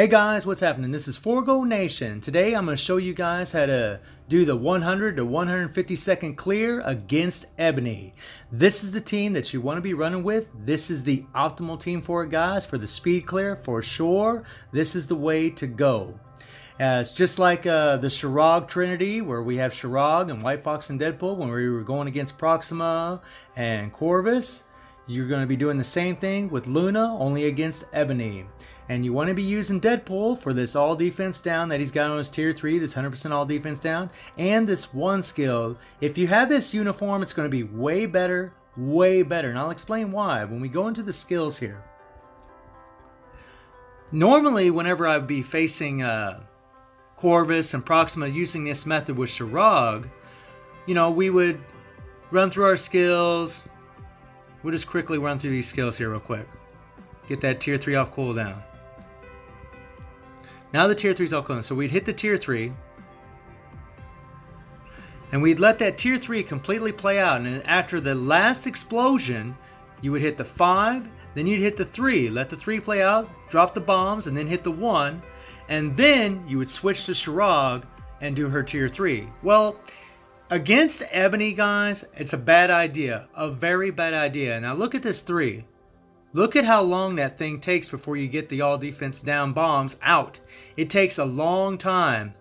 Hey guys, what's happening? This is Forgo Nation. Today I'm going to show you guys how to do the 100 to 150 second clear against Ebony. This is the team that you want to be running with. This is the optimal team for it, guys, for the speed clear for sure. This is the way to go. It's just like the Shirog Trinity, where we have Shirog and White Fox and Deadpool when we were going against Proxima and Corvus. You're going to be doing the same thing with Luna, only against Ebony. And you want to be using Deadpool for this all defense down that he's got on his tier 3, this 100% all defense down, and this one skill. If you have this uniform, it's going to be way better, and I'll explain why when we go into the skills here. Normally, whenever I'd be facing Corvus and Proxima using this method with Shirog, you know, we would run through our skills. We'll just quickly run through these skills here real quick. Get that tier 3 off cooldown. Now the tier 3 is all cooldown. So we'd hit the tier 3. And we'd let that tier 3 completely play out. And after the last explosion, you would hit the 5. Then you'd hit the 3. Let the 3 play out. Drop the bombs. And then hit the 1. And then you would switch to Shirog and do her tier 3. Well, against Ebony, guys, it's a bad idea. A very bad idea. Now look at this 3. Look at how long that thing takes before you get the all defense down bombs out. It takes a long time.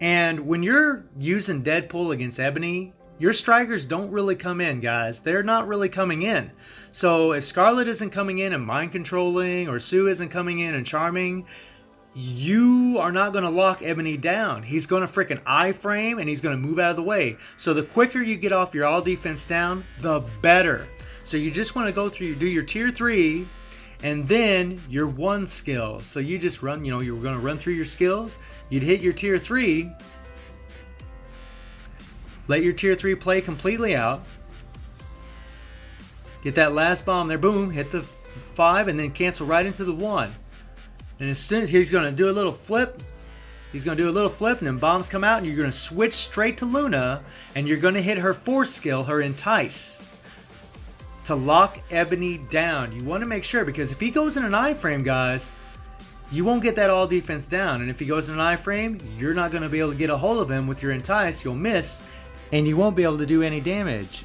And when you're using Deadpool against Ebony, your strikers don't really come in, guys. They're not really coming in. So if Scarlet isn't coming in and mind controlling, or Sue isn't coming in and charming, you are not going to lock Ebony down. He's going to freaking iframe and he's going to move out of the way. So the quicker you get off your all defense down, the better. So you just want to go through, do your tier 3 and then your 1 skill. So you just run, you know, you're going to run through your skills. You'd hit your tier 3. Let your tier 3 play completely out. Get that last bomb there, boom, hit the 5 and then cancel right into the 1. And as soon as he's going to do a little flip, and then bombs come out and you're going to switch straight to Luna and you're going to hit her 4th skill, her Entice, to lock Ebony down. You want to make sure, because if he goes in an iframe, guys, you won't get that all defense down. And if he goes in an iframe, you're not going to be able to get a hold of him with your Entice. You'll miss and you won't be able to do any damage.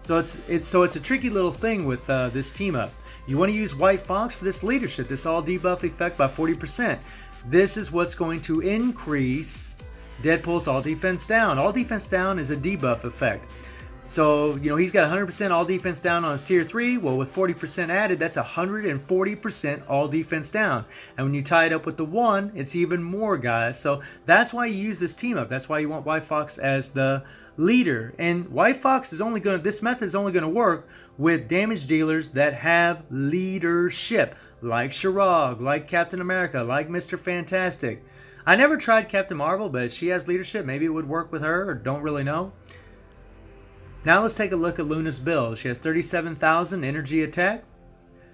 So it's a tricky little thing with this team up. You want to use White Fox for this leadership, this all debuff effect by 40%. This is what's going to increase Deadpool's all defense down. All defense down is a debuff effect. So, you know, he's got 100% all defense down on his tier 3. Well, with 40% added, that's 140% all defense down. And when you tie it up with the 1, it's even more, guys. So that's why you use this team up. That's why you want White Fox as the leader. And White Fox is only going to, this method is only going to work with damage dealers that have leadership, like Shirog, like Captain America, like Mr. Fantastic. I never tried Captain Marvel, but she has leadership. Maybe it would work with her, or don't really know. Now let's take a look at Luna's build. She has 37,000 energy attack.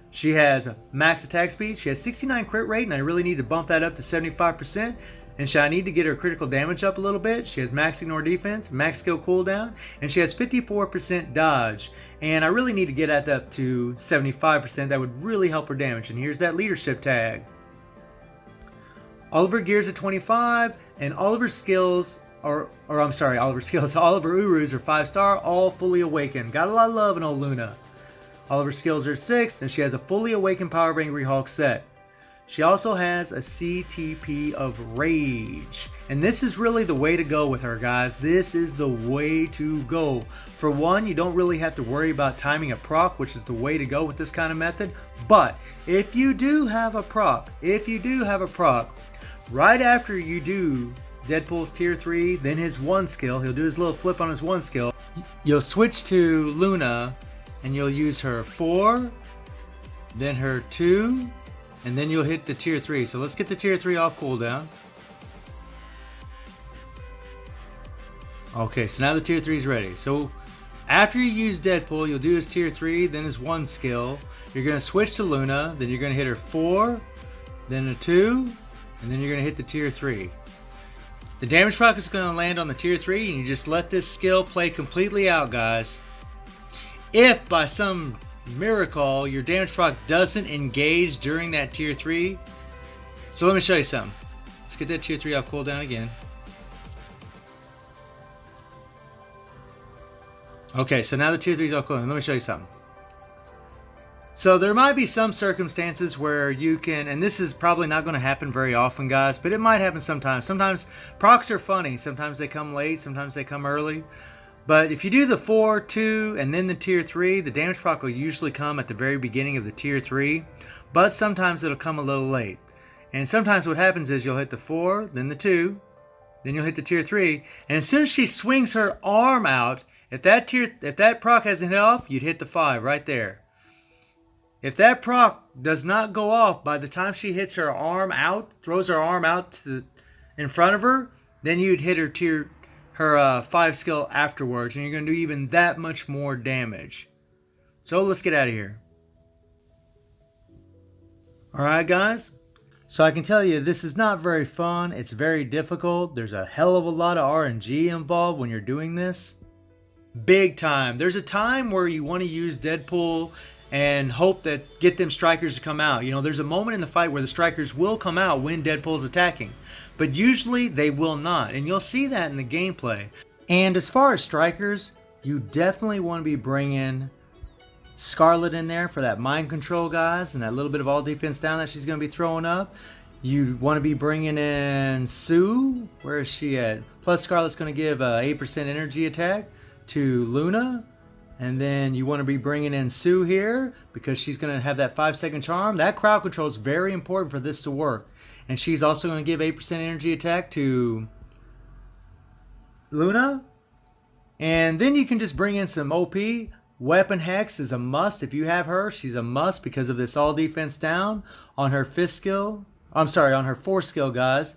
She has max attack speed. She has 69 crit rate, and I really need to bump that up to 75%. And I need to get her critical damage up a little bit. She has max ignore defense, max skill cooldown, and she has 54% dodge. And I really need to get that up to 75%. That would really help her damage. And here's that leadership tag. All of her gears are 25, and all of her skills all of her Urus are 5-star, all fully awakened. Got a lot of love in old Luna. All of her skills are 6, and she has a fully awakened Power of Angry Hulk set. She also has a CTP of Rage. And this is really the way to go with her, guys. This is the way to go. For one, you don't really have to worry about timing a proc, which is the way to go with this kind of method. But if you do have a proc, right after you do Deadpool's tier 3, then his 1 skill, he'll do his little flip on his 1 skill. You'll switch to Luna and you'll use her 4, then her 2, and then you'll hit the tier 3. So let's get the tier 3 off cooldown. Okay, so now the tier 3 is ready. So after you use Deadpool, you'll do his tier 3, then his 1 skill. You're going to switch to Luna, then you're going to hit her 4, then a 2, and then you're going to hit the tier 3. The damage proc is going to land on the tier 3, and you just let this skill play completely out, guys. If by some miracle your damage proc doesn't engage during that tier 3, So let me show you something. Let's get that tier 3 off cooldown again. Okay, so now the tier 3 is off cooldown. Let me show you something. So there might be some circumstances where you can, and this is probably not going to happen very often, guys, but it might happen sometimes. Sometimes procs are funny. Sometimes they come late, sometimes they come early. But if you do the 4, 2, and then the tier 3, the damage proc will usually come at the very beginning of the tier 3, but sometimes it'll come a little late. And sometimes what happens is you'll hit the 4, then the 2, then you'll hit the tier 3, and as soon as she swings her arm out, if that proc hasn't hit off, you'd hit the 5 right there. If that proc does not go off by the time she hits her arm out, throws her arm out in front of her, then you'd hit her 5 skill afterwards, and you're going to do even that much more damage. So let's get out of here. Alright guys, so I can tell you this is not very fun. It's very difficult. There's a hell of a lot of RNG involved when you're doing this. Big time. There's a time where you want to use Deadpool and hope that get them strikers to come out. You know, there's a moment in the fight where the strikers will come out when Deadpool's attacking, but usually they will not, and you'll see that in the gameplay. And as far as strikers, you definitely want to be bringing Scarlet in there for that mind control, guys, and that little bit of all defense down that she's going to be throwing up. You want to be bringing in Sue. Where is she at? Plus Scarlet's going to give 8% energy attack to Luna. And then you want to be bringing in Sue here because she's going to have that 5-second charm. That crowd control is very important for this to work. And she's also going to give 8% energy attack to Luna. And then you can just bring in some OP. Weapon Hex is a must. If you have her, she's a must because of this all defense down on her 5th skill. I'm sorry, on her 4th skill, guys.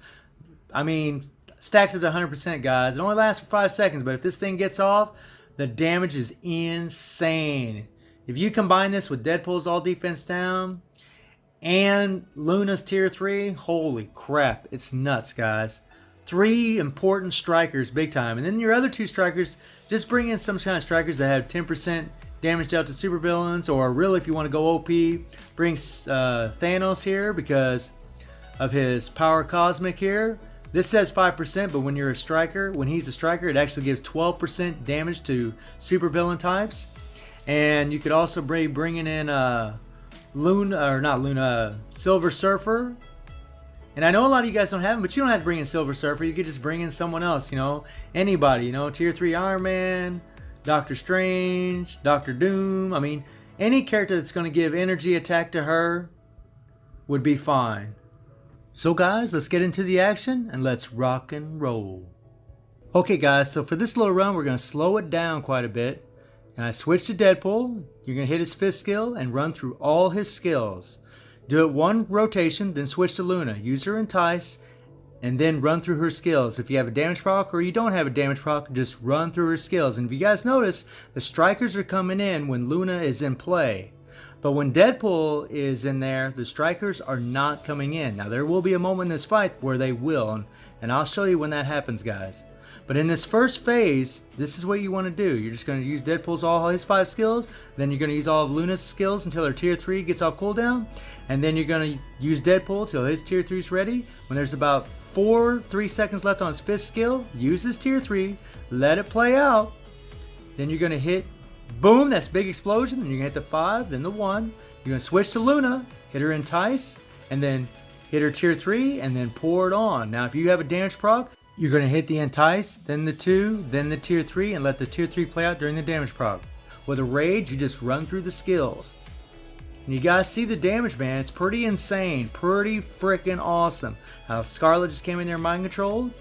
I mean, stacks up to 100%, guys. It only lasts for 5 seconds, but if this thing gets off, the damage is insane. If you combine this with Deadpool's all defense down and Luna's tier 3, holy crap, it's nuts, guys. 3 important strikers, big time. And then your other 2 strikers, just bring in some kind of strikers that have 10% damage dealt to supervillains, or really if you want to go OP, bring Thanos here because of his power cosmic here. This says 5%, but when you're a striker, when he's a striker, it actually gives 12% damage to supervillain types. And you could also be bringing in Silver Surfer. And I know a lot of you guys don't have him, but you don't have to bring in Silver Surfer. You could just bring in someone else, you know, anybody, you know, tier 3 Iron Man, Doctor Strange, Doctor Doom. I mean, any character that's going to give energy attack to her would be fine. So guys, let's get into the action and let's rock and roll. Okay guys, so for this little run we're going to slow it down quite a bit. And I switch to Deadpool. You're going to hit his 5th skill and run through all his skills. Do it 1 rotation, then switch to Luna. Use her Entice, and then run through her skills. If you have a damage proc or you don't have a damage proc, just run through her skills. And if you guys notice, the strikers are coming in when Luna is in play. But when Deadpool is in there, the strikers are not coming in. Now there will be a moment in this fight where they will, and I'll show you when that happens, guys. But in this first phase, this is what you want to do. You're just going to use Deadpool's all his 5 skills, then you're going to use all of Luna's skills until her tier 3 gets off cooldown, and then you're going to use Deadpool till his tier 3 is ready. When there's about 3 seconds left on his 5th skill, use his tier 3, let it play out, then you're going to hit boom, that's big explosion, then you're going to hit the 5, then the 1. You're going to switch to Luna, hit her Entice, and then hit her tier 3, and then pour it on. Now if you have a damage proc, you're going to hit the Entice, then the 2, then the tier 3, and let the tier 3 play out during the damage proc. With a Rage, you just run through the skills. And you guys see the damage, man. It's pretty insane, pretty freaking awesome. How Scarlet just came in there mind controlled.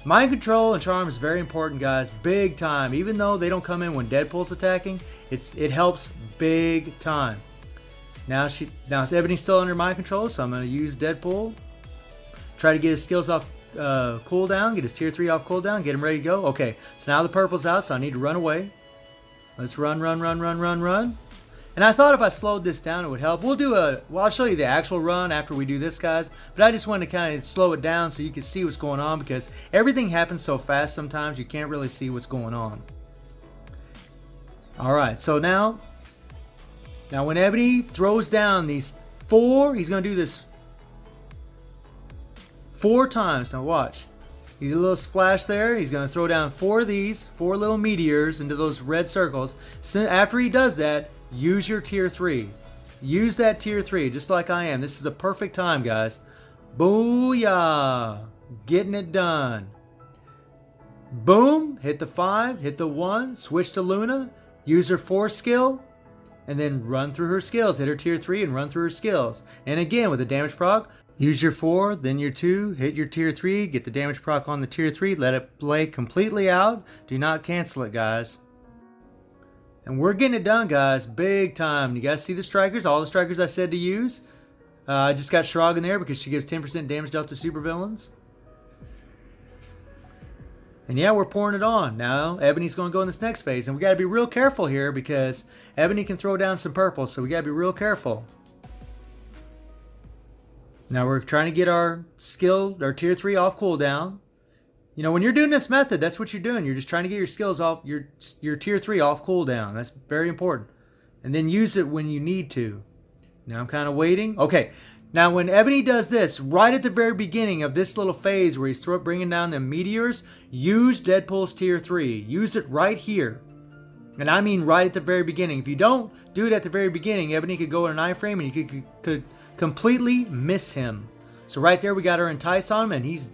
Mind control and charm is very important, guys, big time. Even though they don't come in when Deadpool's attacking, it helps big time. Now Ebony's still under mind control, so I'm going to use Deadpool. Try to get his skills off cooldown, get his tier 3 off cooldown, get him ready to go. Okay, so now the purple's out, so I need to run away. Let's run. And I thought if I slowed this down, it would help. I'll show you the actual run after we do this, guys. But I just wanted to kind of slow it down so you can see what's going on, because everything happens so fast sometimes you can't really see what's going on. Alright, so now when Ebony throws down these 4, he's going to do this 4 times. Now watch. He's a little splash there. He's going to throw down 4 of these, 4 little meteors into those red circles. So after he does that, use your tier 3. Use that tier 3 just like I am. This is a perfect time, guys. Booyah! Getting it done. Boom! Hit the 5, hit the 1, switch to Luna, use her 4 skill, and then run through her skills. Hit her tier 3 and run through her skills. And again, with the damage proc, use your 4, then your 2, hit your tier 3, get the damage proc on the tier 3, let it play completely out. Do not cancel it, guys. And we're getting it done, guys. Big time. You guys see the strikers? All the strikers I said to use. I just got Shrog in there because she gives 10% damage dealt to supervillains. And yeah, we're pouring it on. Now, Ebony's going to go in this next phase. And we got to be real careful here because Ebony can throw down some purple. So we got to be real careful. Now we're trying to get our skill, our tier 3 off cooldown. You know, when you're doing this method, that's what you're doing. You're just trying to get your skills off, your tier 3 off cooldown. That's very important. And then use it when you need to. Now I'm kind of waiting. Okay. Now when Ebony does this, right at the very beginning of this little phase where he's bringing down the meteors, use Deadpool's tier 3. Use it right here. And I mean right at the very beginning. If you don't do it at the very beginning, Ebony could go in an iframe and you could completely miss him. So right there we got our entice on him and he's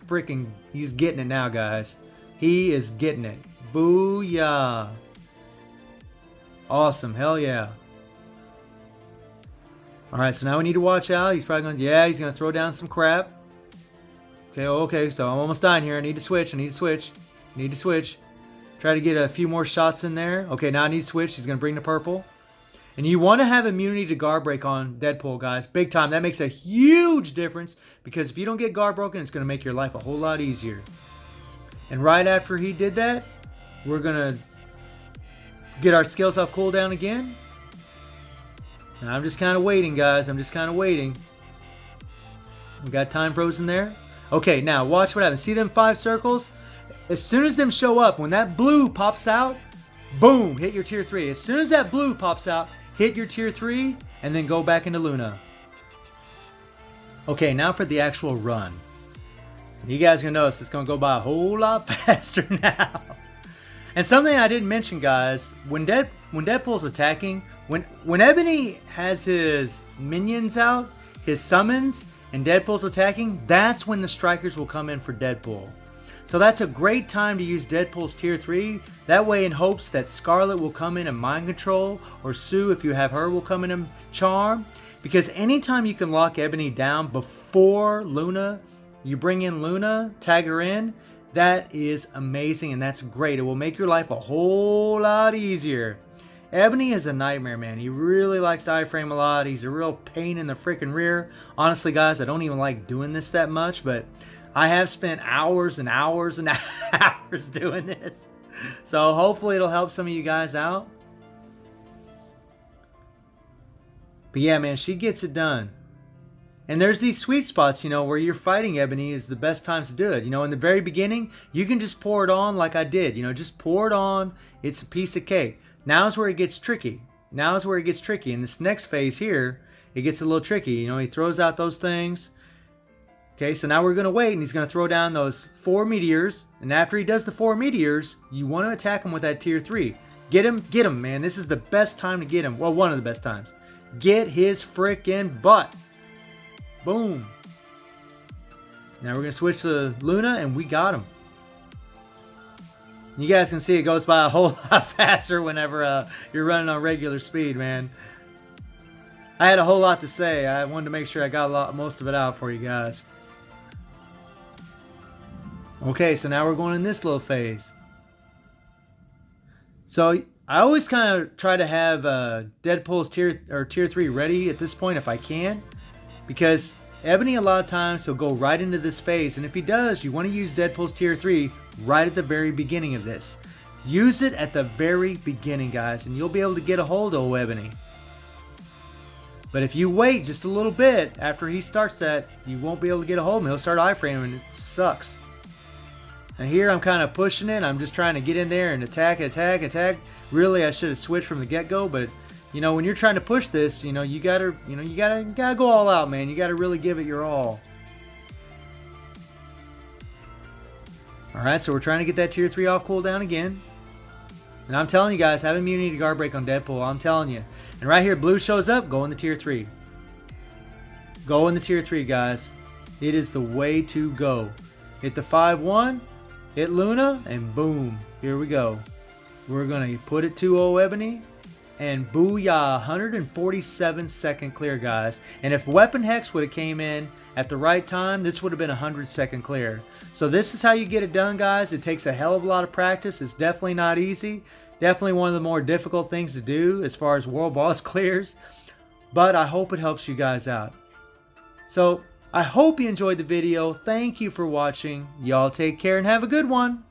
getting it now, guys. He is getting it. Booyah. Awesome. Hell yeah. Alright, so now we need to watch out. He's probably going to, he's going to throw down some crap. Okay, so I'm almost dying here. I need to switch. Try to get a few more shots in there. Okay, now I need to switch. He's going to bring the purple. And you want to have immunity to guard break on Deadpool, guys. Big time. That makes a huge difference because if you don't get guard broken, it's going to make your life a whole lot easier. And right after he did that, we're going to get our skills off cooldown again. And I'm just kind of waiting, guys. I'm just kind of waiting. We got time frozen there. Okay, now watch what happens. See them 5 circles? As soon as them show up, when that blue pops out, boom, hit your tier 3. As soon as that blue pops out, hit your tier 3, and then go back into Luna. Okay, now for the actual run. You guys are going to notice it's going to go by a whole lot faster now. And something I didn't mention, guys, when Deadpool's attacking, when Ebony has his minions out, his summons, and Deadpool's attacking, that's when the strikers will come in for Deadpool. So that's a great time to use Deadpool's tier 3. That way in hopes that Scarlet will come in and mind control, or Sue, if you have her, will come in and charm. Because anytime you can lock Ebony down before Luna, you bring in Luna, tag her in, that is amazing and that's great. It will make your life a whole lot easier. Ebony is a nightmare, man. He really likes to iframe a lot. He's a real pain in the freaking rear. Honestly, guys, I don't even like doing this that much, but I have spent hours and hours and hours doing this. So hopefully it'll help some of you guys out. But yeah, man, she gets it done. And there's these sweet spots, you know, where you're fighting Ebony is the best times to do it. You know, in the very beginning, you can just pour it on like I did. You know, just pour it on. It's a piece of cake. Now's where it gets tricky. Now's where it gets tricky. In this next phase here, it gets a little tricky. You know, he throws out those things. Okay, so now we're going to wait, and he's going to throw down those 4 meteors. And after he does the 4 meteors, you want to attack him with that tier 3. Get him, man. This is the best time to get him. Well, one of the best times. Get his frickin' butt. Boom. Now we're going to switch to Luna, and we got him. You guys can see it goes by a whole lot faster whenever you're running on regular speed, man. I had a whole lot to say. I wanted to make sure I got most of it out for you guys. Okay, so now we're going in this little phase. So I always kind of try to have Deadpool's tier 3 ready at this point if I can, because Ebony a lot of times he'll go right into this phase, and if he does, you want to use Deadpool's tier 3 right at the very beginning of this. Use it at the very beginning, guys, and you'll be able to get a hold of Ebony. But if you wait just a little bit after he starts that, you won't be able to get a hold of him. He'll start iframing and it sucks. And here I'm kind of pushing it. I'm just trying to get in there and attack. Really, I should have switched from the get-go, but you know, when you're trying to push this, you know, you gotta go all out, man. You gotta really give it your all. Alright, so we're trying to get that tier 3 off cooldown again. And I'm telling you guys, have immunity to guard break on Deadpool. I'm telling you. And right here, blue shows up, go in the tier 3. Go in the tier 3, guys. It is the way to go. Hit the 5-1, hit Luna, and boom. Here we go. We're going to put it 2-0 Ebony. And booyah, 147 second clear, guys. And if Weapon Hex would have came in at the right time, this would have been 100 second clear. So this is how you get it done, guys. It takes a hell of a lot of practice. It's definitely not easy. Definitely one of the more difficult things to do as far as world boss clears. But I hope it helps you guys out. So I hope you enjoyed the video. Thank you for watching. Y'all take care and have a good one.